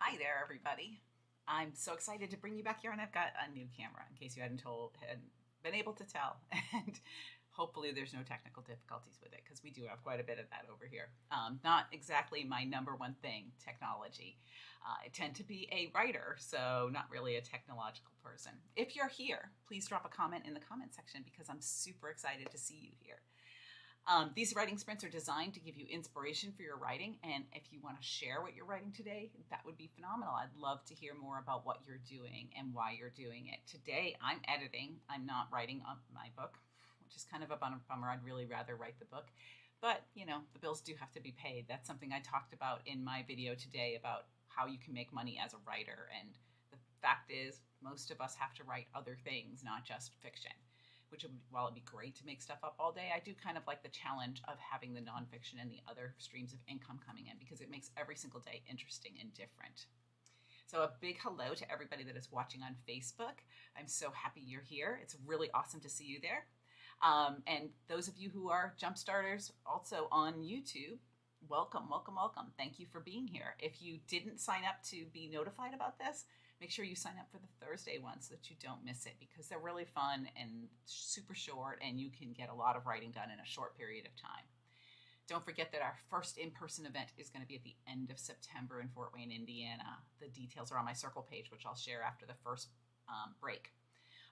Hi there, everybody. I'm so excited to bring you back here, and I've got a new camera in case you hadn't been able to tell. And hopefully, there's no technical difficulties with it because we do have quite a bit of that over here. Not exactly my number one thing, technology. I tend to be a writer, so not really a technological person. If you're here, please drop a comment in the comment section because I'm super excited to see you here. These writing sprints are designed to give you inspiration for your writing. And if you want to share what you're writing today, that would be phenomenal. I'd love to hear more about what you're doing and why you're doing it. Today, I'm editing. I'm not writing on my book, which is kind of a bummer. I'd really rather write the book. But, the bills do have to be paid. That's something I talked about in my video today about how you can make money as a writer. And the fact is, most of us have to write other things, not just fiction. Which, while it'd be great to make stuff up all day, I do kind of like the challenge of having the nonfiction and the other streams of income coming in because it makes every single day interesting and different. So a big hello to everybody that is watching on Facebook. I'm so happy you're here. It's really awesome to see you there. And those of you who are jump starters also on YouTube, welcome, welcome, welcome. Thank you for being here. If you didn't sign up to be notified about this, make sure you sign up for the Thursday one so that you don't miss it because they're really fun and super short and you can get a lot of writing done in a short period of time. Don't forget that our first in-person event is going to be at the end of September in Fort Wayne, Indiana. The details are on my circle page, which I'll share after the first break.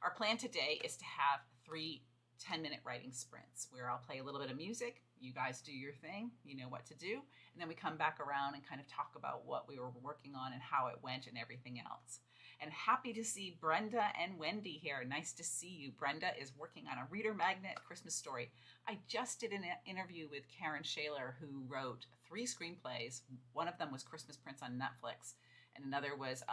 Our plan today is to have 3 10-minute writing sprints where I'll play a little bit of music. You guys do your thing. You know what to do. And then we come back around and kind of talk about what we were working on and how it went and everything else. And happy to see Brenda and Wendy here. Nice to see you. Brenda is working on a reader magnet Christmas story. I just did an interview with Karen Shaler, who wrote 3 screenplays. One of them was Christmas Prince on Netflix, and another was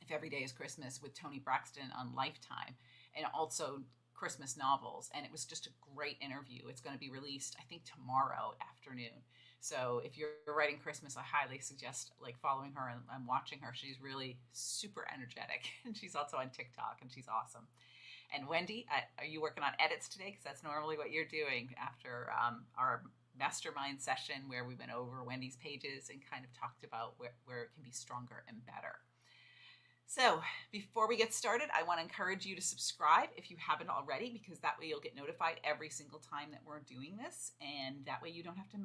If Every Day is Christmas with Toni Braxton on Lifetime, and also Christmas novels. And it was just a great interview. It's going to be released, I think, tomorrow afternoon. So if you're writing Christmas, I highly suggest following her and watching her. She's really super energetic, and she's also on TikTok, and she's awesome. And Wendy, are you working on edits today? Because that's normally what you're doing after our mastermind session where we went over Wendy's pages and kind of talked about where it can be stronger and better. So before we get started, I want to encourage you to subscribe if you haven't already, because that way you'll get notified every single time that we're doing this. And that way you don't have to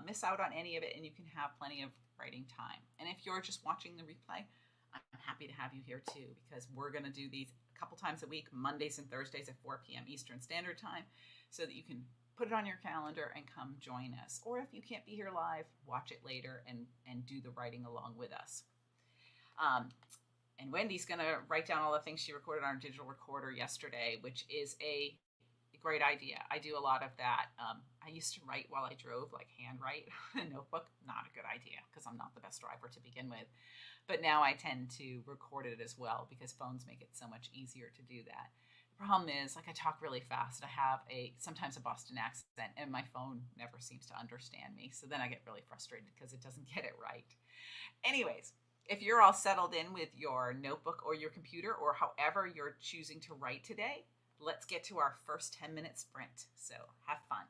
miss out on any of it, and you can have plenty of writing time. And if you're just watching the replay, I'm happy to have you here too, because we're going to do these a couple times a week, Mondays and Thursdays at 4 p.m. Eastern Standard Time, so that you can put it on your calendar and come join us. Or if you can't be here live, watch it later and do the writing along with us. And Wendy's going to write down all the things she recorded on her digital recorder yesterday, which is a great idea. I do a lot of that. I used to write while I drove, handwrite in a notebook. Not a good idea because I'm not the best driver to begin with. But now I tend to record it as well because phones make it so much easier to do that. The problem is, I talk really fast. I have sometimes a Boston accent, and my phone never seems to understand me. So then I get really frustrated because it doesn't get it right. Anyways, if you're all settled in with your notebook or your computer or however you're choosing to write today, let's get to our first 10-minute sprint. So have fun.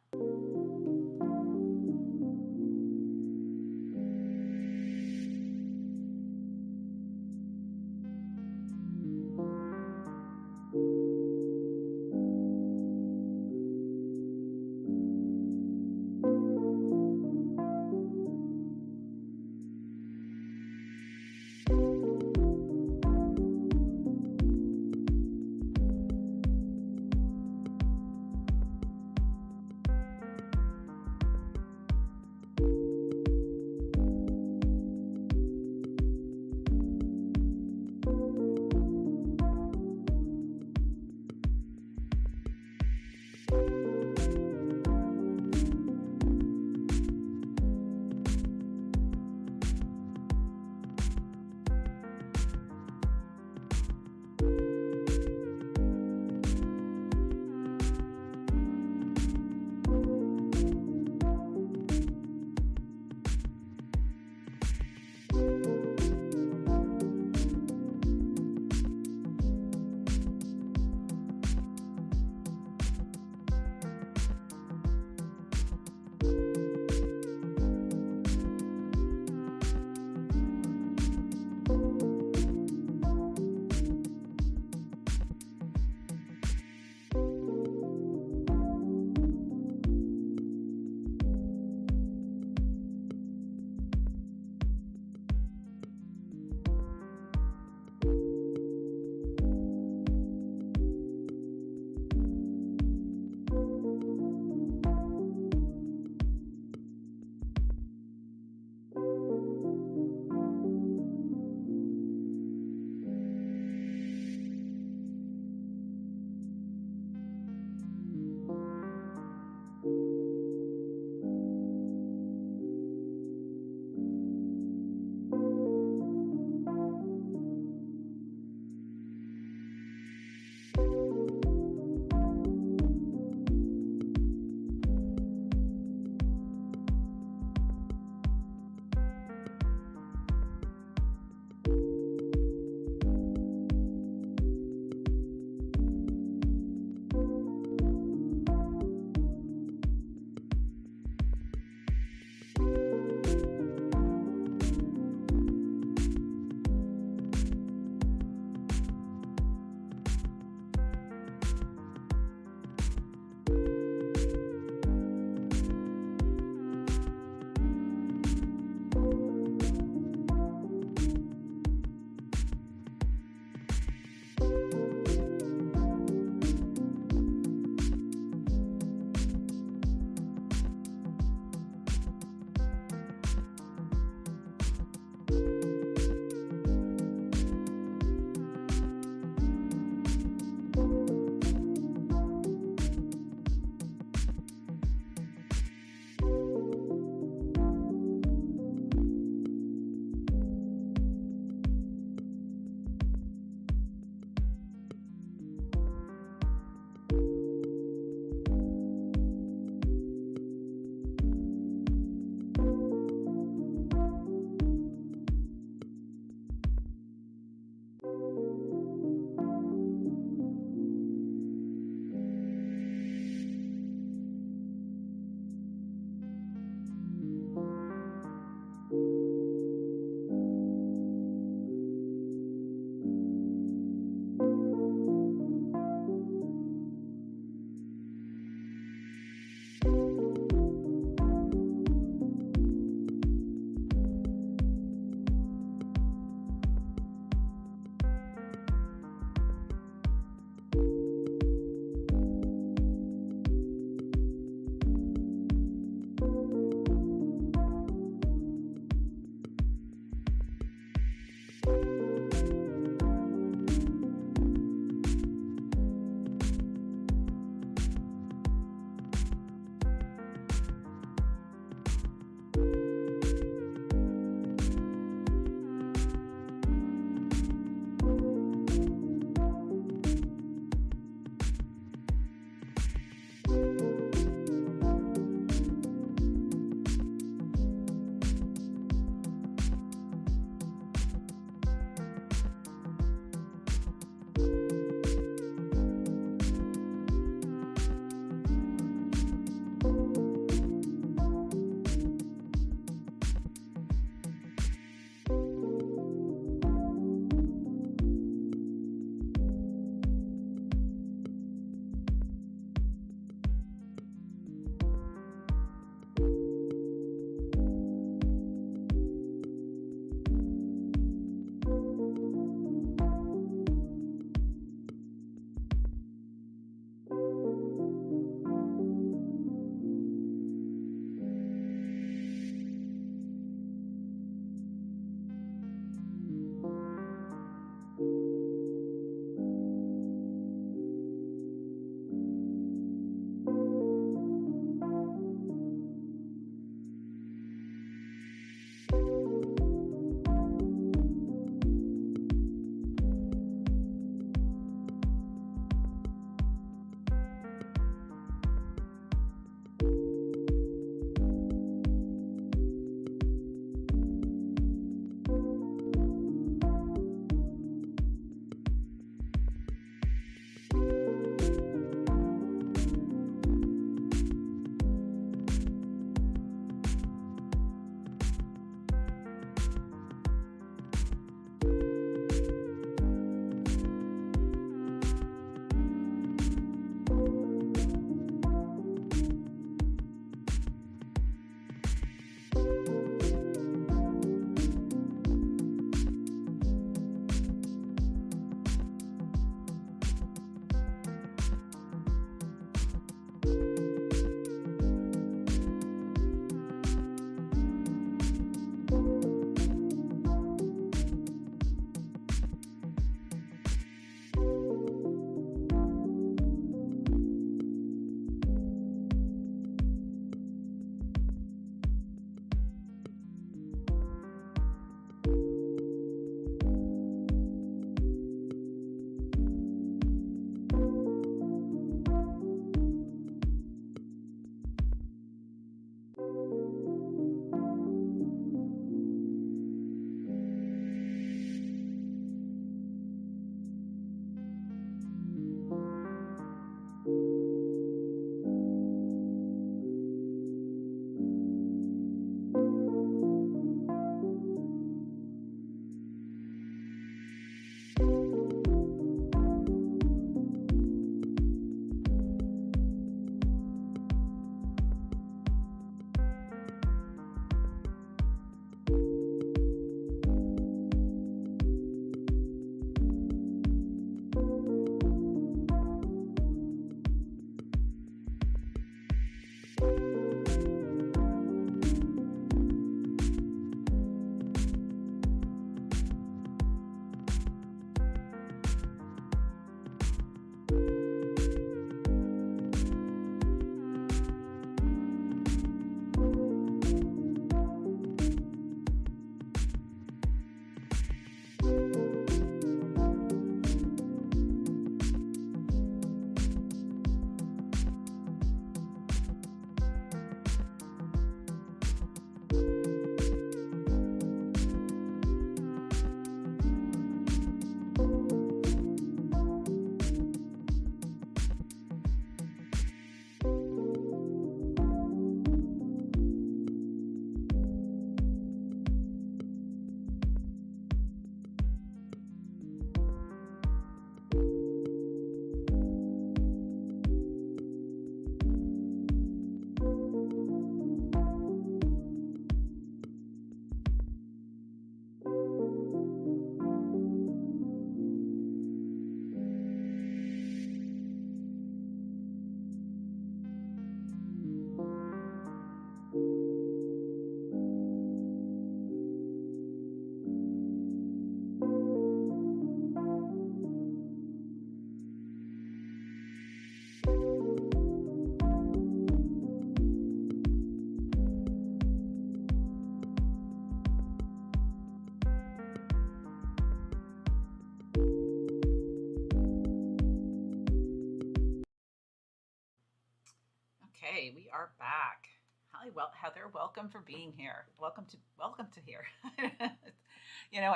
we are back. Hi, well, Heather, welcome for being here. Welcome to here.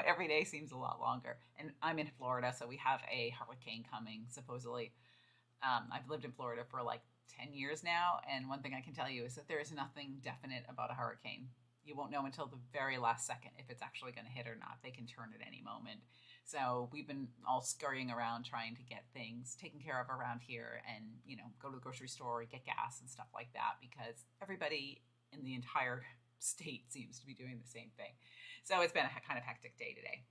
Every day seems a lot longer. And I'm in Florida, so we have a hurricane coming, supposedly. I've lived in Florida for like 10 years now, and one thing I can tell you is that there is nothing definite about a hurricane. You won't know until the very last second if it's actually going to hit or not. They can turn at any moment. So we've been all scurrying around trying to get things taken care of around here and, go to the grocery store, get gas and stuff like that, because everybody in the entire state seems to be doing the same thing. So it's been a kind of hectic day today.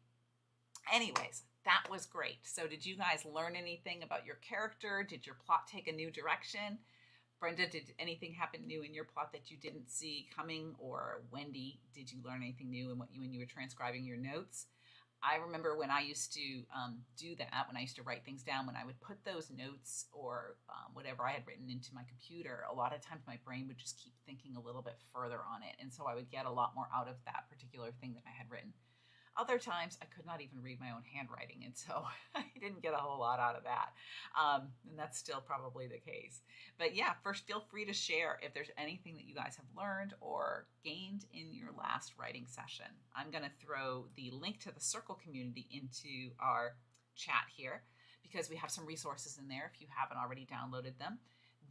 Anyways, that was great. So did you guys learn anything about your character? Did your plot take a new direction? Brenda, did anything happen new in your plot that you didn't see coming? Or Wendy, did you learn anything new when you were transcribing your notes? I remember when I used to do that, when I used to write things down, when I would put those notes or whatever I had written into my computer, a lot of times my brain would just keep thinking a little bit further on it. And so I would get a lot more out of that particular thing that I had written. Other times I could not even read my own handwriting, and so I didn't get a whole lot out of that. And that's still probably the case. But yeah, first feel free to share if there's anything that you guys have learned or gained in your last writing session. I'm going to throw the link to the Circle community into our chat here because we have some resources in there if you haven't already downloaded them.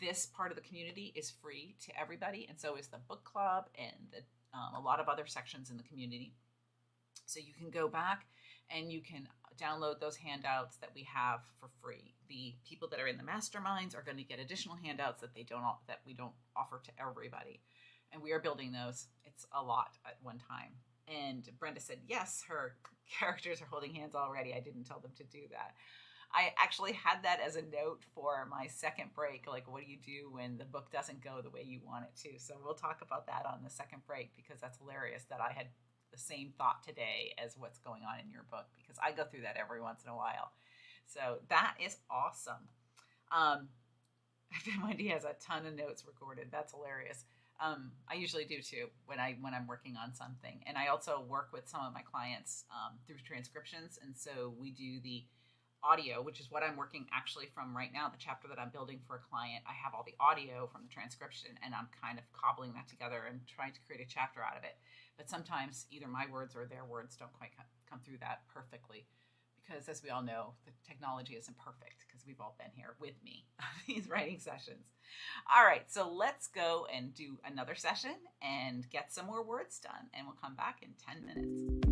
This part of the community is free to everybody, and so is the book club and a lot of other sections in the community. So you can go back and you can download those handouts that we have for free. The people that are in the masterminds are going to get additional handouts that we don't offer to everybody. And we are building those. It's a lot at one time. And Brenda said, yes, her characters are holding hands already. I didn't tell them to do that. I actually had that as a note for my second break. Like, what do you do when the book doesn't go the way you want it to? So we'll talk about that on the second break because that's hilarious that I had the same thought today as what's going on in your book, because I go through that every once in a while. So that is awesome. Wendy has a ton of notes recorded. That's hilarious. I usually do too when I'm working on something. And I also work with some of my clients through transcriptions. And so we do the audio, which is what I'm working actually from right now, the chapter that I'm building for a client. I have all the audio from the transcription and I'm kind of cobbling that together and trying to create a chapter out of it. But sometimes either my words or their words don't quite come through that perfectly because, as we all know, the technology isn't perfect because we've all been here with me on these writing sessions. All right, so let's go and do another session and get some more words done, and we'll come back in 10 minutes.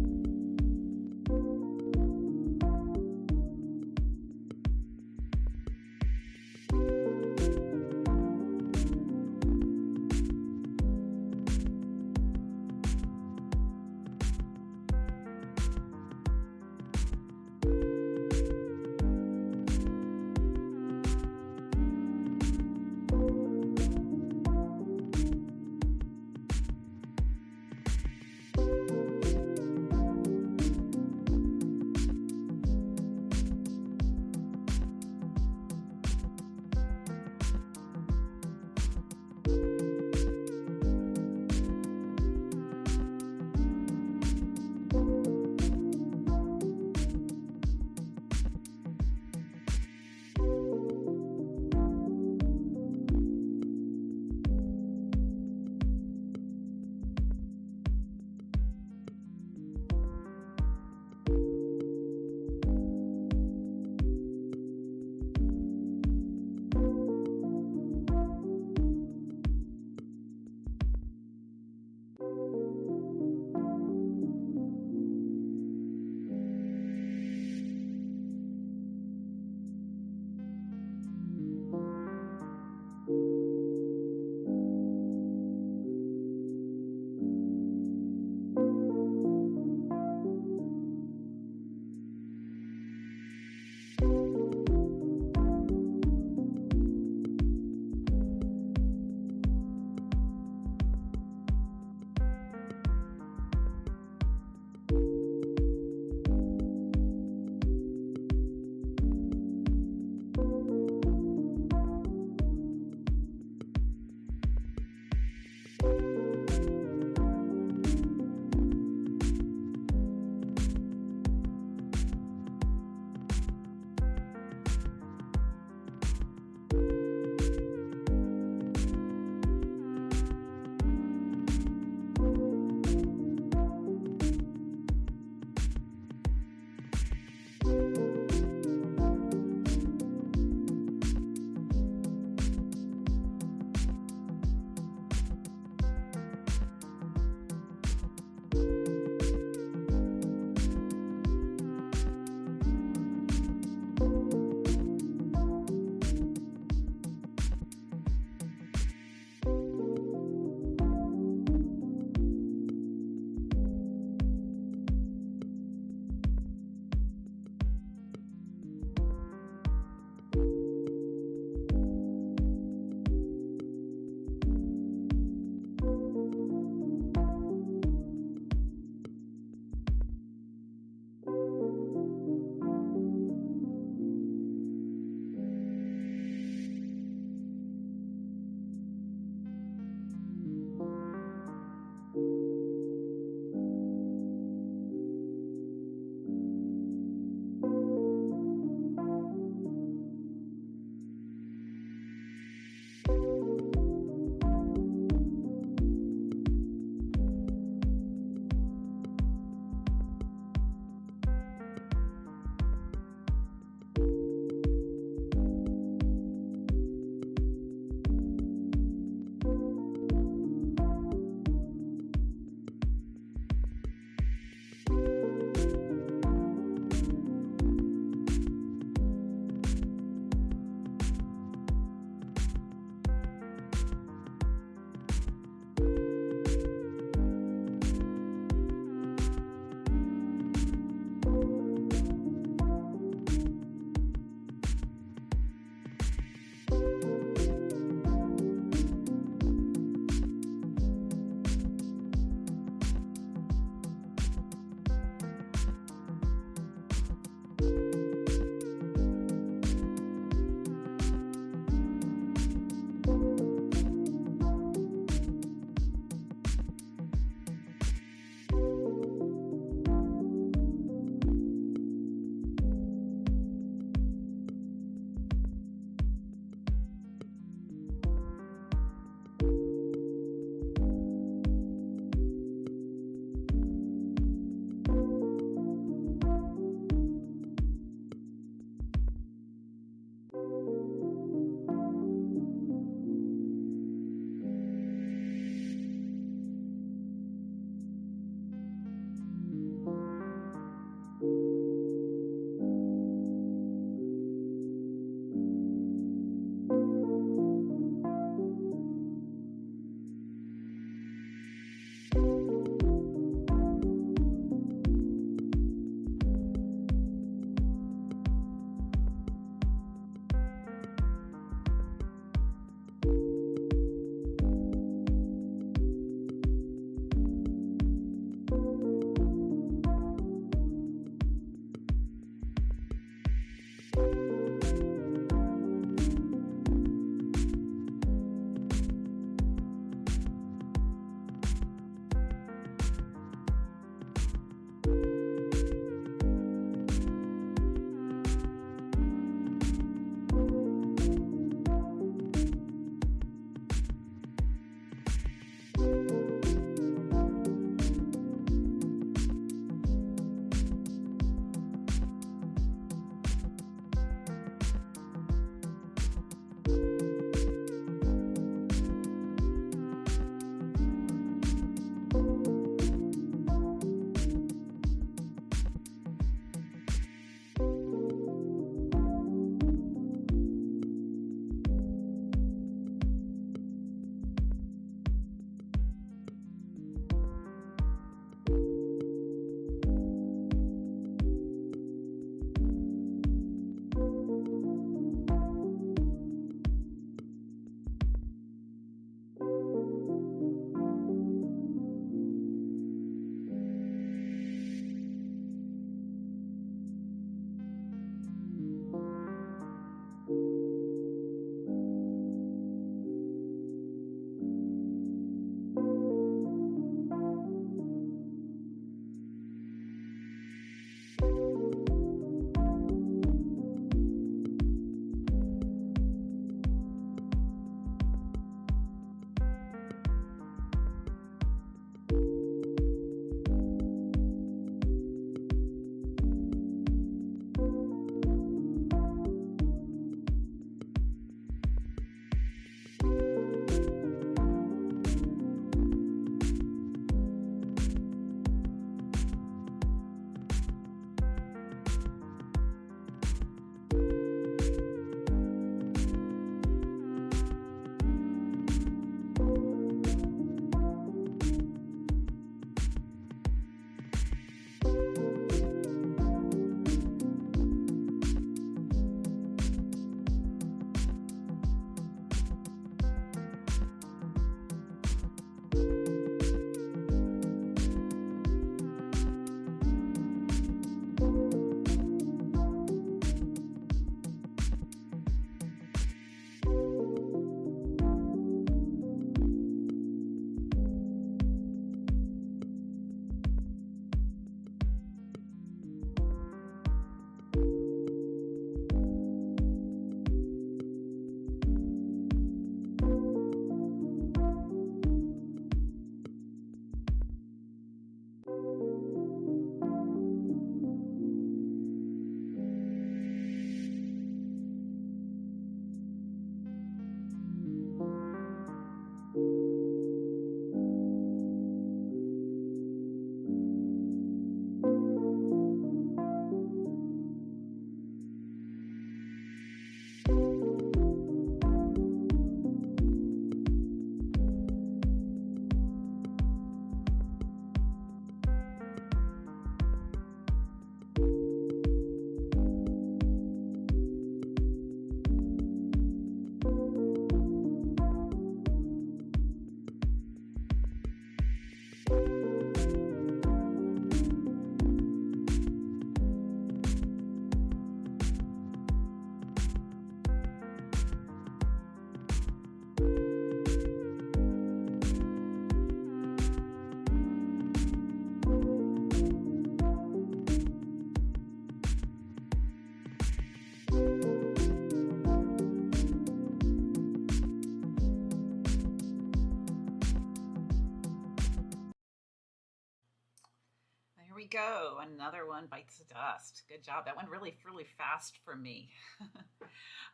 we go. Another one bites the dust. Good job. That went really, really fast for me.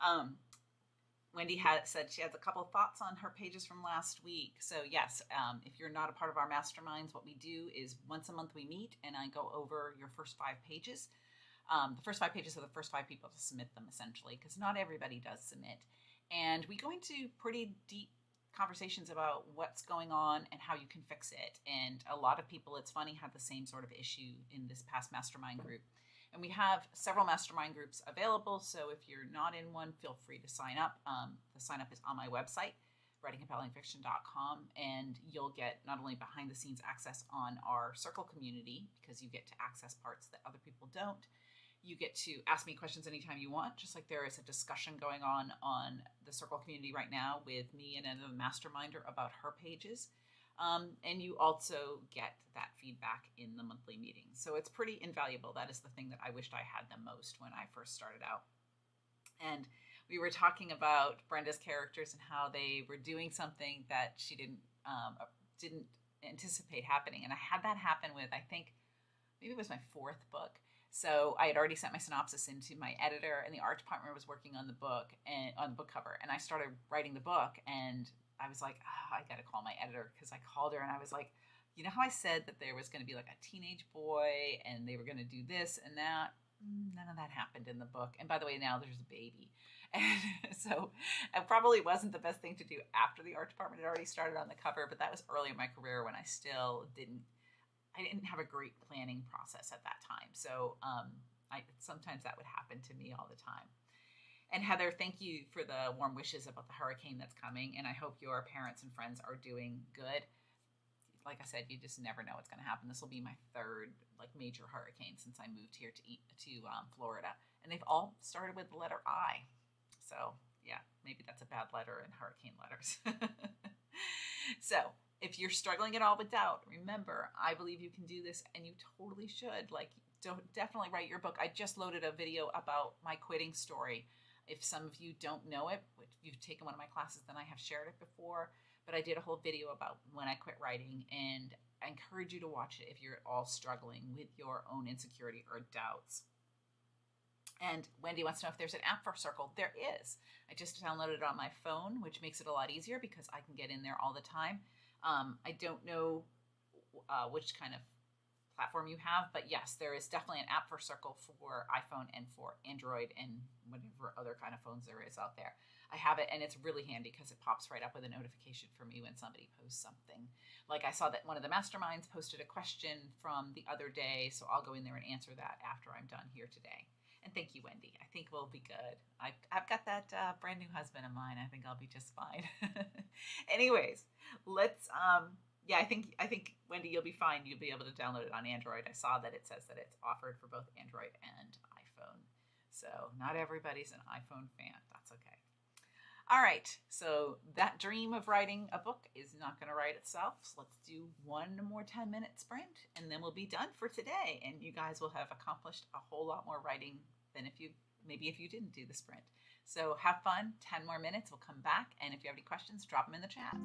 um, Wendy said she has a couple of thoughts on her pages from last week. So yes, if you're not a part of our masterminds, what we do is once a month we meet and I go over your first 5 pages. The first 5 pages are the first 5 people to submit them, essentially, because not everybody does submit. And we go into pretty deep conversations about what's going on and how you can fix it. And a lot of people, it's funny, had the same sort of issue in this past mastermind group. And we have several mastermind groups available. So if you're not in one, feel free to sign up. The sign up is on my website, writingcompellingfiction.com. And you'll get not only behind the scenes access on our circle community, because you get to access parts that other people don't. You get to ask me questions anytime you want, just like there is a discussion going on the circle community right now with me and another masterminder about her pages. And you also get that feedback in the monthly meetings. So it's pretty invaluable. That is the thing that I wished I had the most when I first started out. And we were talking about Brenda's characters and how they were doing something that she didn't anticipate happening. And I had that happen with, I think, maybe it was my 4th book. So I had already sent my synopsis into my editor, and the art department was working on the book and on the book cover. And I started writing the book, and I was like, I got to call my editor, because I called her and I was like, you know how I said that there was going to be like a teenage boy and they were going to do this and that? None of that happened in the book. And by the way, now there's a baby. And so it probably wasn't the best thing to do after the art department had already started on the cover, but that was early in my career when I still didn't have a great planning process at that time. So sometimes that would happen to me all the time. And Heather, thank you for the warm wishes about the hurricane that's coming. And I hope your parents and friends are doing good. Like I said, you just never know what's going to happen. This will be my 3rd major hurricane since I moved here to Florida. And they've all started with the letter I. So yeah, maybe that's a bad letter in hurricane letters. So if you're struggling at all with doubt, remember, I believe you can do this, and you totally should. Definitely write your book. I just loaded a video about my quitting story. If some of you don't know it, if you've taken one of my classes, then I have shared it before. But I did a whole video about when I quit writing, and I encourage you to watch it if you're at all struggling with your own insecurity or doubts. And Wendy wants to know if there's an app for Circle. There is. I just downloaded it on my phone, which makes it a lot easier because I can get in there all the time. I don't know which kind of platform you have, but yes, there is definitely an app for Circle for iPhone and for Android and whatever other kind of phones there is out there. I have it, and it's really handy because it pops right up with a notification for me when somebody posts something. Like I saw that one of the masterminds posted a question from the other day, so I'll go in there and answer that after I'm done here today. And thank you, Wendy. I think we'll be good. I've got that brand new husband of mine. I think I'll be just fine. Anyways, let's. Yeah, I think Wendy, you'll be fine. You'll be able to download it on Android. I saw that it says that it's offered for both Android and iPhone. So not everybody's an iPhone fan. That's okay. All right. So that dream of writing a book is not going to write itself. So let's do one more 10-minute sprint, and then we'll be done for today. And you guys will have accomplished a whole lot more writing than if you didn't do the sprint. So have fun. 10 more minutes. We'll come back. And if you have any questions, drop them in the chat.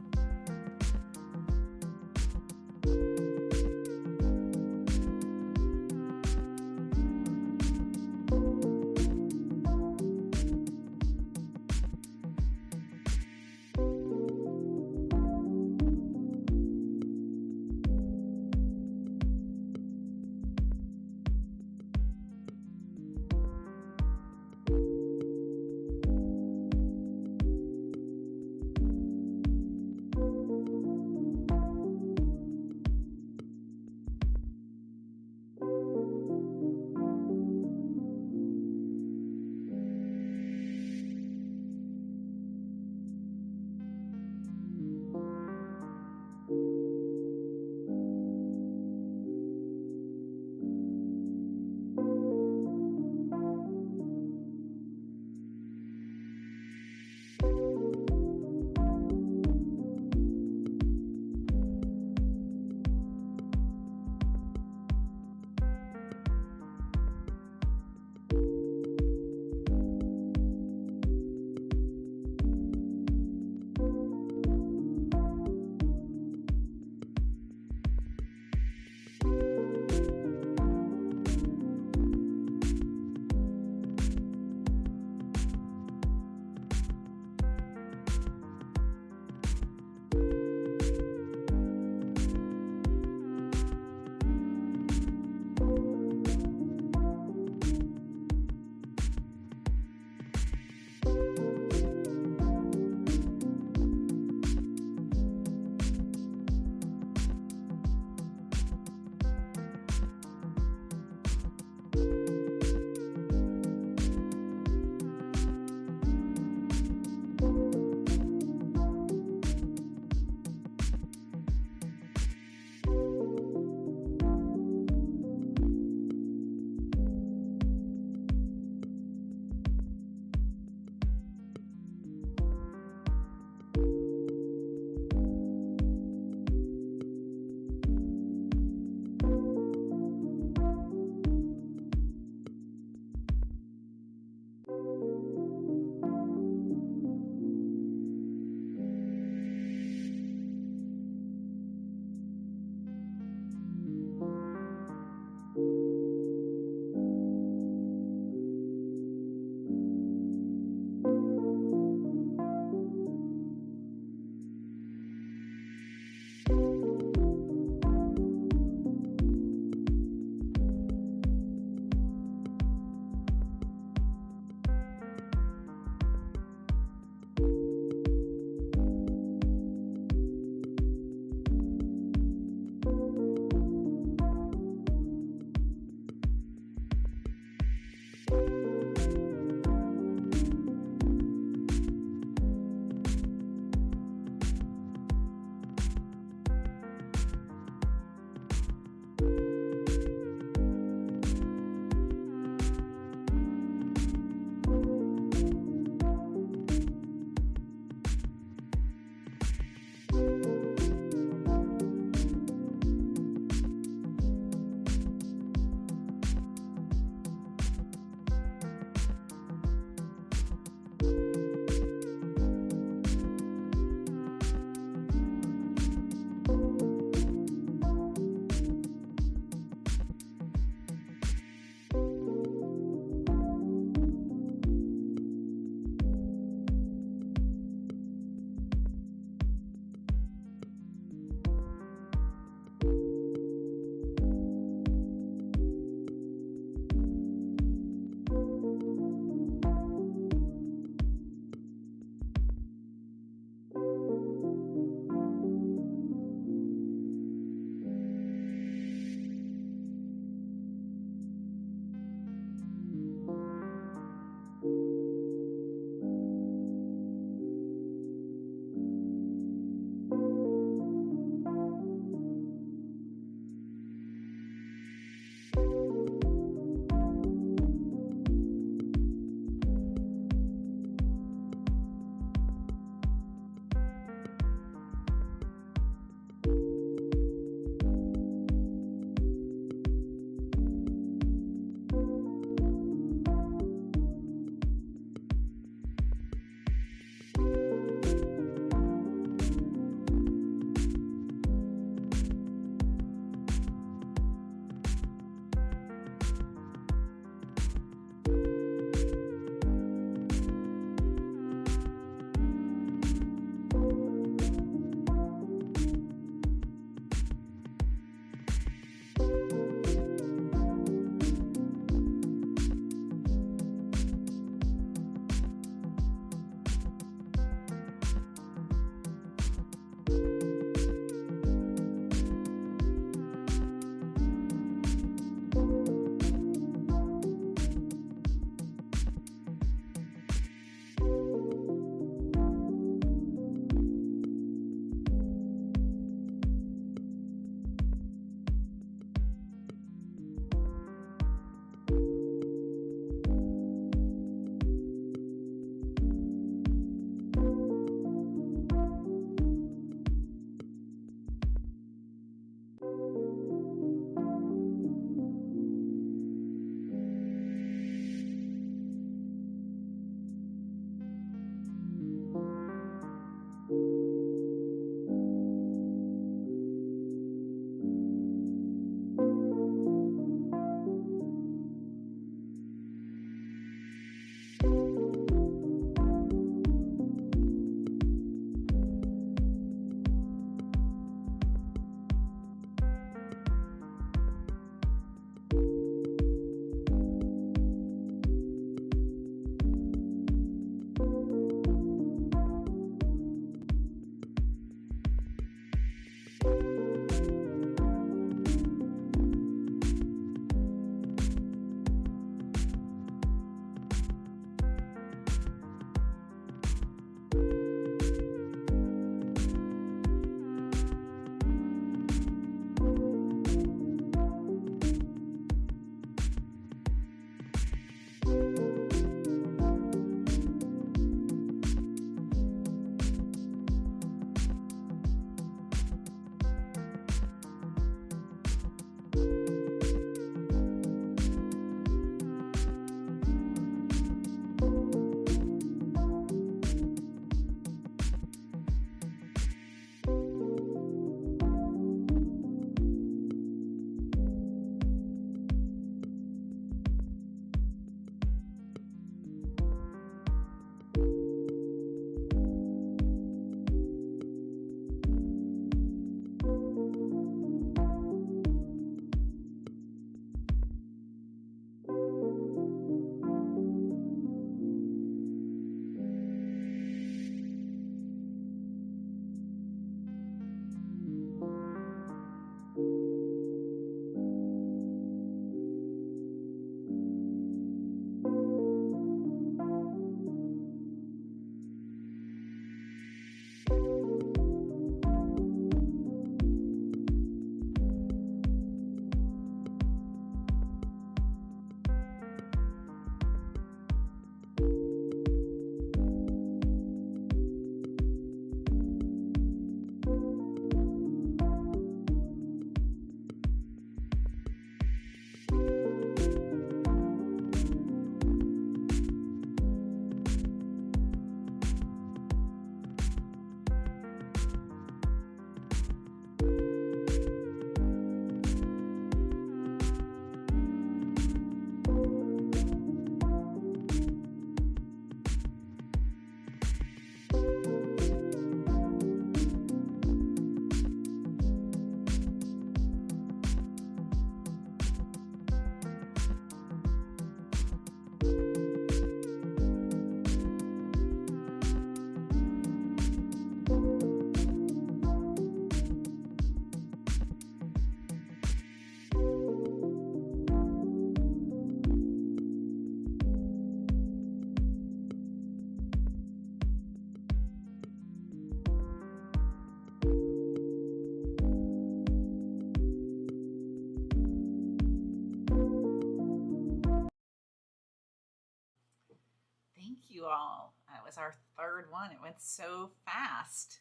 was our third one. It went so fast.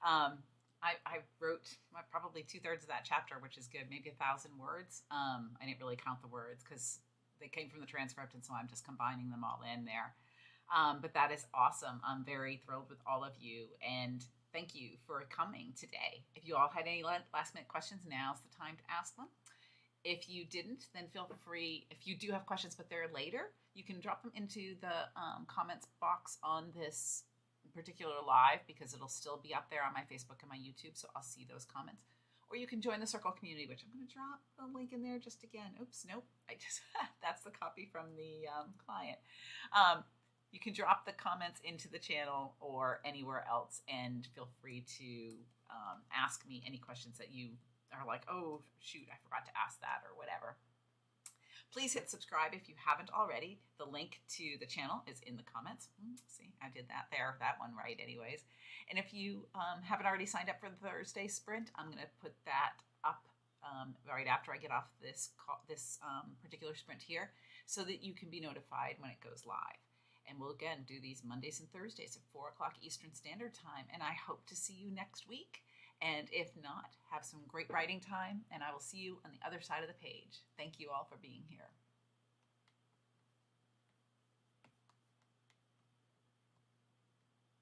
I wrote probably 2/3 of that chapter, which is good, maybe 1,000 words. I didn't really count the words because they came from the transcript, and so I'm just combining them all in there. But that is awesome. I'm very thrilled with all of you, and thank you for coming today. If you all had any last minute questions, now's the time to ask them. If you didn't, then feel free. If you do have questions, but they're later, you can drop them into the comments box on this particular live, because it'll still be up there on my Facebook and my YouTube, so I'll see those comments. Or you can join the circle community, which I'm going to drop the link in there just again. Oops, nope. That's the copy from the client. You can drop the comments into the channel or anywhere else, and feel free to ask me any questions that you are like, oh, shoot, I forgot to ask that, or whatever. Please hit subscribe if you haven't already. The link to the channel is in the comments. See, I did that one right anyways. And if you haven't already signed up for the Thursday sprint, I'm going to put that up right after I get off this particular sprint here, so that you can be notified when it goes live. And we'll again do these Mondays and Thursdays at 4 o'clock Eastern Standard Time. And I hope to see you next week. And if not, have some great writing time, and I will see you on the other side of the page. Thank you all for being here.